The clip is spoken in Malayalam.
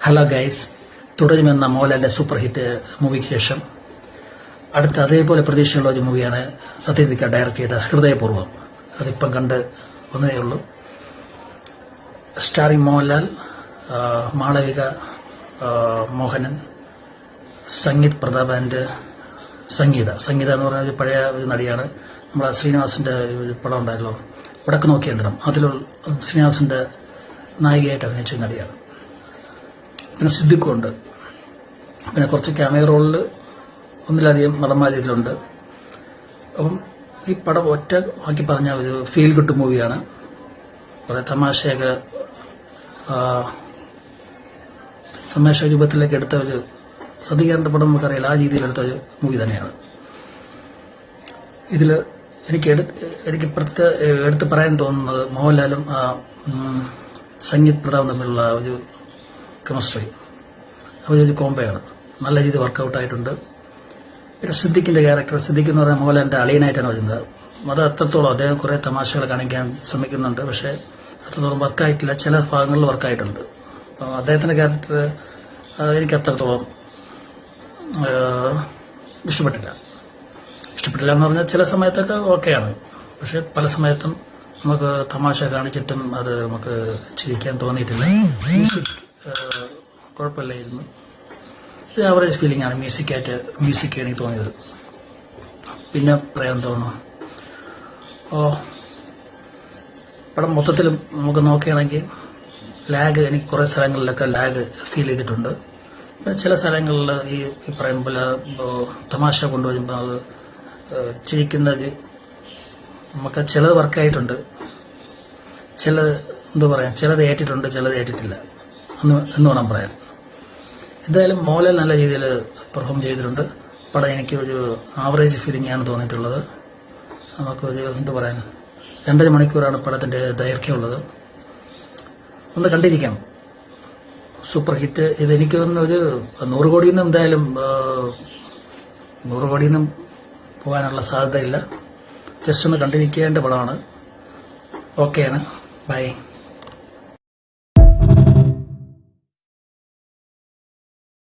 ഹലോ ഗൈസ്, തുടരുമെന്ന മോഹൻലാലിന്റെ സൂപ്പർ ഹിറ്റ് മൂവിക്ക് ശേഷം അടുത്ത അതേപോലെ പ്രതീക്ഷയുള്ള ഒരു മൂവിയാണ് സത്യജിത്ത് ഡയറക്ട് ചെയ്ത ഹൃദയപൂർവ്വം. അതിപ്പം കണ്ട് വന്നതേ ഉള്ളൂ. സ്റ്റാറിംഗ് മോഹൻലാൽ, മാളവിക മോഹനൻ, സംഗീത് പ്രതാപ്, സംഗീത എന്ന് പറഞ്ഞ ഒരു പഴയ ഒരു നടിയാണ്. നമ്മളെ ശ്രീനിവാസിന്റെ ഒരു പടം ഉണ്ടായല്ലോ, വടക്ക് നോക്കിയ യന്ത്രം, അതിലുള്ള ശ്രീനിവാസിന്റെ നായികയായിട്ട് അഭിനയിച്ച നടിയാണ്. പിന്നെ സിദ്ദിഖുണ്ട്. പിന്നെ കുറച്ച് ക്യാമിയ റോളിൽ ഒന്നിലധികം നടന്മാർ ഇതിലുണ്ട്. അപ്പം ഈ പടം ഒറ്റ ആക്കി പറഞ്ഞ ഒരു ഫീൽ ഗുഡ് മൂവിയാണ്. കുറെ തമാശയൊക്കെ തമാശ രൂപത്തിലേക്ക് എടുത്ത ഒരു സദ്യകാരന്റെ പടം നമുക്കറിയില്ല, ആ രീതിയിൽ എടുത്ത ഒരു മൂവി തന്നെയാണ്. ഇതിൽ എനിക്ക് എടുത്ത് പറയാൻ തോന്നുന്നത് മോഹൻലാലും സംഗീത് പ്രതാപും തമ്മിലുള്ള ഒരു കെമിസ്ട്രി, അവരൊരു കോംബോയാണ്. നല്ല രീതിയിൽ വർക്കൗട്ട് ആയിട്ടുണ്ട്. പിന്നെ സിദ്ദിഖിന്റെ ക്യാരക്ടർ, സിദ്ദിഖ് എന്ന് പറഞ്ഞാൽ മോഹൻലാലിന്റെ അളിയനായിട്ടാണ് വരുന്നത്. അത് അത്രത്തോളം അദ്ദേഹം കുറെ തമാശകൾ കാണിക്കാൻ ശ്രമിക്കുന്നുണ്ട്, പക്ഷെ അത്രത്തോളം വർക്കായിട്ടില്ല. ചില ഭാഗങ്ങളിൽ വർക്കായിട്ടുണ്ട്. അപ്പം അദ്ദേഹത്തിന്റെ ക്യാരക്ടർ എനിക്ക് അത്രത്തോളം ഇഷ്ടപ്പെട്ടില്ല എന്ന് പറഞ്ഞാൽ ചില സമയത്തൊക്കെ ഓക്കെയാണ്, പക്ഷെ പല സമയത്തും നമുക്ക് തമാശ കാണിച്ചിട്ടും അത് നമുക്ക് ചിരിക്കാൻ തോന്നിയിട്ടില്ല. കുഴപ്പമില്ലായിരുന്നു. ഒരു ആവറേജ് ഫീലിംഗ് ആണ് മ്യൂസിക് എനിക്ക് തോന്നിയത്. പിന്നെ പറയാൻ തോന്നുന്നു, പടം മൊത്തത്തിൽ നമുക്ക് നോക്കുകയാണെങ്കിൽ എനിക്ക് കുറേ സ്ഥലങ്ങളിലൊക്കെ ലാഗ് ഫീൽ ചെയ്തിട്ടുണ്ട്. ചില സ്ഥലങ്ങളിൽ ഈ പറയുന്ന പോലെ തമാശ കൊണ്ടുവരുമ്പോൾ അത് ചിരിക്കുന്നത് നമുക്ക് ചിലത് വർക്കായിട്ടുണ്ട്, ചിലത് ഏറ്റിട്ടുണ്ട്, ചിലത് ഏറ്റിട്ടില്ല എന്ന് വേണം പറയാൻ. എന്തായാലും മോഹൻലാൽ നല്ല രീതിയിൽ പെർഫോം ചെയ്തിട്ടുണ്ട്. പടം എനിക്ക് ഒരു ആവറേജ് ഫീലിംഗ് ആണ് തോന്നിയിട്ടുള്ളത്. നമുക്കൊരു 2.5 മണിക്കൂറാണ് പടത്തിന്റെ ദൈർഘ്യമുള്ളത്. ഒന്ന് കണ്ടിരിക്കാം. Super hit. ഇതെനിക്ക് ഒരു 100 കോടിയിൽ നിന്നും എന്തായാലും 100 കോടിയിൽ നിന്നും പോകാനുള്ള സാധ്യതയില്ല. ജസ്റ്റ് ഒന്ന് കണ്ടിരിക്കേണ്ട പടമാണ്. ഓക്കെയാണ്. ബൈ.